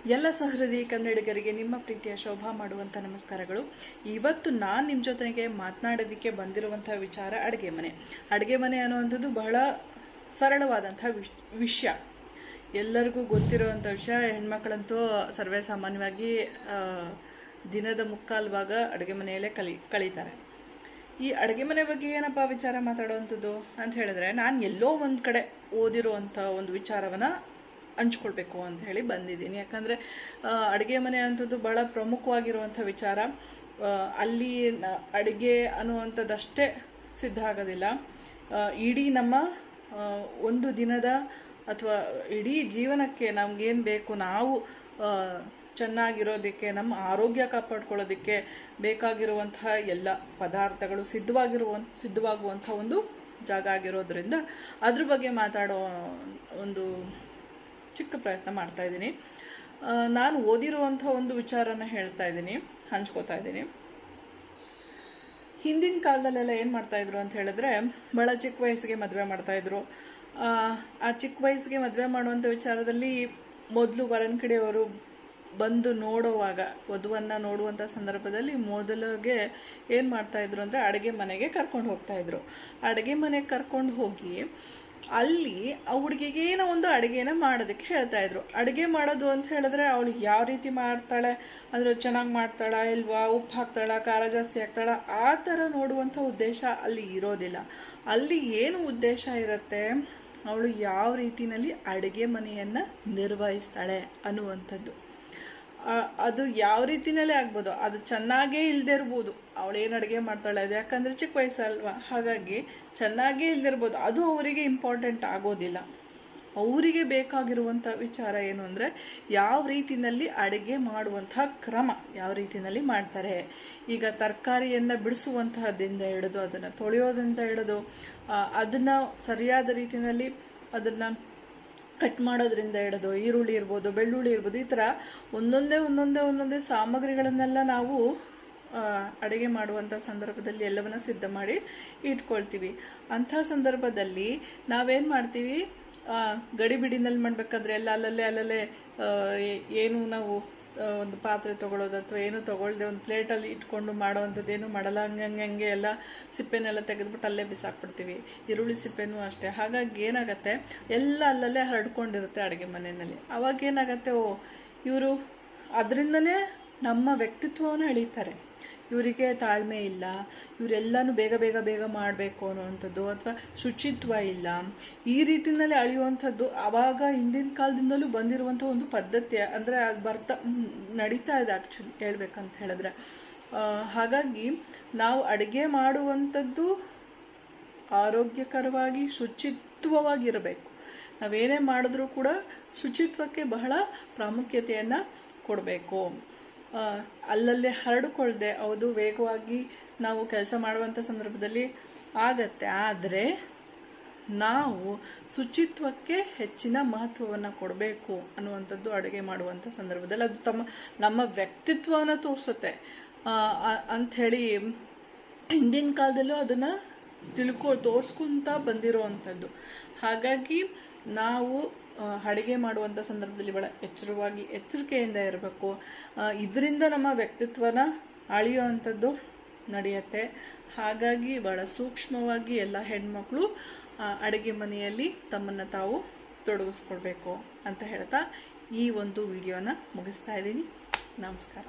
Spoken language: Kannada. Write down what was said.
ಎಲ್ಲ ಸಹೃದಯ ಕನ್ನಡಿಗರಿಗೆ ನಿಮ್ಮ ಪ್ರೀತಿಯ ಶೋಭಾ ಮಾಡುವಂಥ ನಮಸ್ಕಾರಗಳು. ಇವತ್ತು ನಾನು ನಿಮ್ಮ ಜೊತೆಗೆ ಮಾತನಾಡೋದಕ್ಕೆ ಬಂದಿರುವಂಥ ವಿಚಾರ ಅಡುಗೆ ಮನೆ ಅನ್ನುವಂಥದ್ದು ಬಹಳ ಸರಳವಾದಂಥ ವಿಷಯ. ಎಲ್ಲರಿಗೂ ಗೊತ್ತಿರುವಂಥ ವಿಷಯ. ಹೆಣ್ಮಕ್ಳಂತೂ ಸರ್ವೇ ಸಾಮಾನ್ಯವಾಗಿ ದಿನದ ಮುಕ್ಕಾಲು ಭಾಗ ಅಡುಗೆ ಮನೆಯಲ್ಲೇ ಕಳೀತಾರೆ. ಈ ಅಡುಗೆ ಮನೆ ಬಗ್ಗೆ ಏನಪ್ಪ ವಿಚಾರ ಮಾತಾಡುವಂಥದ್ದು ಅಂತ ಹೇಳಿದ್ರೆ, ನಾನು ಎಲ್ಲೋ ಒಂದು ಕಡೆ ಓದಿರುವಂಥ ಒಂದು ವಿಚಾರವನ್ನು ಹಂಚ್ಕೊಳ್ಬೇಕು ಅಂತ ಹೇಳಿ ಬಂದಿದ್ದೀನಿ. ಯಾಕಂದರೆ ಅಡುಗೆ ಮನೆ ಅಂಥದ್ದು ಭಾಳ ಪ್ರಮುಖವಾಗಿರುವಂಥ ವಿಚಾರ. ಅಲ್ಲಿ ಅಡುಗೆ ಅನ್ನುವಂಥದ್ದಷ್ಟೇ ಸಿದ್ಧ ಆಗೋದಿಲ್ಲ. ಇಡೀ ನಮ್ಮ ಒಂದು ದಿನದ ಅಥವಾ ಇಡೀ ಜೀವನಕ್ಕೆ ನಮಗೇನು ಬೇಕು, ನಾವು ಚೆನ್ನಾಗಿರೋದಕ್ಕೆ, ನಮ್ಮ ಆರೋಗ್ಯ ಕಾಪಾಡ್ಕೊಳ್ಳೋದಕ್ಕೆ ಬೇಕಾಗಿರುವಂತಹ ಎಲ್ಲ ಪದಾರ್ಥಗಳು ಸಿದ್ಧವಾಗುವಂಥ ಒಂದು ಜಾಗ ಆಗಿರೋದ್ರಿಂದ ಅದ್ರ ಬಗ್ಗೆ ಮಾತಾಡೋ ಒಂದು ಚಿಕ್ಕ ಪ್ರಯತ್ನ ಮಾಡ್ತಾ ಇದ್ದೀನಿ. ನಾನು ಓದಿರುವಂಥ ಒಂದು ವಿಚಾರನ ಹೇಳ್ತಾ ಇದ್ದೀನಿ, ಹಂಚ್ಕೋತಾ ಇದ್ದೀನಿ. ಹಿಂದಿನ ಕಾಲದಲ್ಲೆಲ್ಲ ಏನು ಮಾಡ್ತಾಯಿದ್ರು ಅಂತ ಹೇಳಿದ್ರೆ, ಭಾಳ ಚಿಕ್ಕ ವಯಸ್ಸಿಗೆ ಮದುವೆ ಮಾಡ್ತಾಯಿದ್ರು. ಆ ಚಿಕ್ಕ ವಯಸ್ಸಿಗೆ ಮದುವೆ ಮಾಡುವಂಥ ವಿಚಾರದಲ್ಲಿ ಮೊದಲು ವರನ ಕಡೆಯವರು ಬಂದು ನೋಡುವಾಗ, ವಧುವನ್ನು ನೋಡುವಂಥ ಸಂದರ್ಭದಲ್ಲಿ ಮೊದಲಿಗೆ ಏನು ಮಾಡ್ತಾಯಿದ್ರು ಅಂದರೆ ಅಡುಗೆ ಮನೆಗೆ ಕರ್ಕೊಂಡು ಹೋಗ್ತಾಯಿದ್ರು. ಅಡುಗೆ ಮನೆಗೆ ಕರ್ಕೊಂಡು ಹೋಗಿ ಅಲ್ಲಿ ಆ ಹುಡುಗಿಗೆ ಏನೋ ಒಂದು ಅಡುಗೆನ ಮಾಡೋದಕ್ಕೆ ಹೇಳ್ತಾಯಿದ್ರು. ಅಡುಗೆ ಮಾಡೋದು ಅಂತ ಹೇಳಿದ್ರೆ ಅವಳು ಯಾವ ರೀತಿ ಮಾಡ್ತಾಳೆ ಅಂದರೆ, ಚೆನ್ನಾಗಿ ಮಾಡ್ತಾಳಾ ಇಲ್ವಾ, ಉಪ್ಪು ಹಾಕ್ತಾಳ, ಖಾರ ಜಾಸ್ತಿ ಹಾಕ್ತಾಳ, ಆ ಥರ ನೋಡುವಂಥ ಉದ್ದೇಶ ಅಲ್ಲಿ ಇರೋದಿಲ್ಲ. ಅಲ್ಲಿ ಏನು ಉದ್ದೇಶ ಇರುತ್ತೆ, ಅವಳು ಯಾವ ರೀತಿಯಲ್ಲಿ ಅಡುಗೆ ಮನೆಯನ್ನು ನಿರ್ವಹಿಸ್ತಾಳೆ ಅನ್ನುವಂಥದ್ದು. ಅದು ಯಾವ ರೀತಿಯಲ್ಲೇ ಆಗ್ಬೋದು, ಅದು ಚೆನ್ನಾಗೇ ಇಲ್ಲದೆ ಇರ್ಬೋದು. ಅವಳೇನು ಅಡುಗೆ ಮಾಡ್ತಾಳೆ ಅದು, ಯಾಕಂದರೆ ಚಿಕ್ಕ ವಯಸ್ಸಲ್ವಾ, ಹಾಗಾಗಿ ಚೆನ್ನಾಗೇ ಇಲ್ಲದಿರ್ಬೋದು, ಅದು ಅವರಿಗೆ ಇಂಪಾರ್ಟೆಂಟ್ ಆಗೋದಿಲ್ಲ. ಅವರಿಗೆ ಬೇಕಾಗಿರುವಂಥ ವಿಚಾರ ಏನು ಅಂದರೆ, ಯಾವ ರೀತಿಯಲ್ಲಿ ಅಡುಗೆ ಮಾಡುವಂಥ ಕ್ರಮ ಯಾವ ರೀತಿಯಲ್ಲಿ ಮಾಡ್ತಾರೆ. ಈಗ ತರಕಾರಿಯನ್ನು ಬಿಡಿಸುವಂತಹದ್ದಿಂದ ಹಿಡಿದು, ಅದನ್ನು ತೊಳೆಯೋದ್ರಿಂದ ಹಿಡಿದು, ಅದನ್ನು ಸರಿಯಾದ ರೀತಿಯಲ್ಲಿ ಅದನ್ನು ಕಟ್ ಮಾಡೋದ್ರಿಂದ ಹಿಡಿದು, ಈರುಳ್ಳಿ ಇರ್ಬೋದು, ಬೆಳ್ಳುಳ್ಳಿ ಇರ್ಬೋದು, ಈ ಥರ ಒಂದೊಂದೇ ಸಾಮಗ್ರಿಗಳನ್ನೆಲ್ಲ ನಾವು ಅಡುಗೆ ಮಾಡುವಂಥ ಸಂದರ್ಭದಲ್ಲಿ ಎಲ್ಲವನ್ನ ಸಿದ್ಧ ಮಾಡಿ ಇಟ್ಕೊಳ್ತೀವಿ. ಅಂಥ ಸಂದರ್ಭದಲ್ಲಿ ನಾವೇನು ಮಾಡ್ತೀವಿ, ಗಡಿಬಿಡಿನಲ್ಲಿ ಮಾಡಬೇಕಾದ್ರೆ ಎಲ್ಲ ಅಲ್ಲಲ್ಲೇ ಏನು ನಾವು ಒಂದು ಪಾತ್ರೆ ತೊಗೊಳ್ಳೋದು ಅಥವಾ ಏನು ತೊಗೊಳ್ದೆ ಒಂದು ಪ್ಲೇಟಲ್ಲಿ ಇಟ್ಕೊಂಡು ಮಾಡೋವಂಥದ್ದು ಏನು ಮಾಡಲ್ಲ. ಹಂಗೆ ಎಲ್ಲ ಸಿಪ್ಪೆನೆಲ್ಲ ತೆಗೆದುಬಿಟ್ಟು ಅಲ್ಲೇ ಬಿಸಾಕ್ಬಿಡ್ತೀವಿ. ಈರುಳ್ಳಿ ಸಿಪ್ಪೆನೂ ಅಷ್ಟೇ. ಹಾಗಾಗಿ ಏನಾಗುತ್ತೆ, ಎಲ್ಲ ಅಲ್ಲಲ್ಲೇ ಹರಡ್ಕೊಂಡಿರುತ್ತೆ ಅಡುಗೆ ಮನೆಯಲ್ಲಿ. ಅವಾಗ ಏನಾಗುತ್ತೆ, ಇವರು ಅದರಿಂದನೇ ನಮ್ಮ ವ್ಯಕ್ತಿತ್ವವನ್ನು ಎಳೀತಾರೆ. ಇವರಿಗೆ ತಾಳ್ಮೆ ಇಲ್ಲ, ಇವರೆಲ್ಲನೂ ಬೇಗ ಮಾಡಬೇಕು ಅನ್ನುವಂಥದ್ದು, ಅಥವಾ ಶುಚಿತ್ವ ಇಲ್ಲ, ಈ ರೀತಿಯಲ್ಲಿ ಅಳೆಯುವಂಥದ್ದು ಆವಾಗ ಹಿಂದಿನ ಕಾಲದಿಂದಲೂ ಬಂದಿರುವಂಥ ಒಂದು ಪದ್ಧತಿ. ಅಂದರೆ ಅದು ನಡೀತಾ ಇದೆ ಆ್ಯಕ್ಚುಲಿ ಹೇಳ್ಬೇಕಂತ ಹೇಳಿದ್ರೆ. ಹಾಗಾಗಿ ನಾವು ಅಡುಗೆ ಮಾಡುವಂಥದ್ದು ಆರೋಗ್ಯಕರವಾಗಿ ಶುಚಿತ್ವವಾಗಿರಬೇಕು. ನಾವೇನೇ ಮಾಡಿದ್ರೂ ಕೂಡ ಶುಚಿತ್ವಕ್ಕೆ ಬಹಳ ಪ್ರಾಮುಖ್ಯತೆಯನ್ನು ಕೊಡಬೇಕು. ಅಲ್ಲಲ್ಲೇ ಹರಡಿಕೊಳ್ಳದೆ ಅದು ವೇಗವಾಗಿ ನಾವು ಕೆಲಸ ಮಾಡುವಂಥ ಸಂದರ್ಭದಲ್ಲಿ ಆಗತ್ತೆ. ಆದರೆ ನಾವು ಶುಚಿತ್ವಕ್ಕೆ ಹೆಚ್ಚಿನ ಮಹತ್ವವನ್ನು ಕೊಡಬೇಕು ಅನ್ನುವಂಥದ್ದು ಅಡುಗೆ ಮಾಡುವಂಥ ಸಂದರ್ಭದಲ್ಲಿ. ಅದು ನಮ್ಮ ವ್ಯಕ್ತಿತ್ವವನ್ನು ತೋರಿಸುತ್ತೆ ಅಂಥೇಳಿ ಹಿಂದಿನ ಕಾಲದಲ್ಲೂ ಅದನ್ನು ತೋರಿಸ್ಕೊಂತ ಬಂದಿರೋವಂಥದ್ದು. ಹಾಗಾಗಿ ನಾವು ಅಡುಗೆ ಮಾಡುವಂಥ ಸಂದರ್ಭದಲ್ಲಿ ಭಾಳ ಎಚ್ಚರಿಕೆಯಿಂದ ಇರಬೇಕು. ಇದರಿಂದ ನಮ್ಮ ವ್ಯಕ್ತಿತ್ವನ ಅಳೆಯುವಂಥದ್ದು ನಡೆಯುತ್ತೆ. ಹಾಗಾಗಿ ಭಾಳ ಸೂಕ್ಷ್ಮವಾಗಿ ಎಲ್ಲ ಹೆಣ್ಮಕ್ಳು ಅಡುಗೆ ಮನೆಯಲ್ಲಿ ತಮ್ಮನ್ನು ತಾವು ತೊಡಗಿಸ್ಕೊಳ್ಬೇಕು ಅಂತ ಹೇಳ್ತಾ ಈ ಒಂದು ವಿಡಿಯೋನ ಮುಗಿಸ್ತಾ ಇದ್ದೀನಿ. ನಮಸ್ಕಾರ.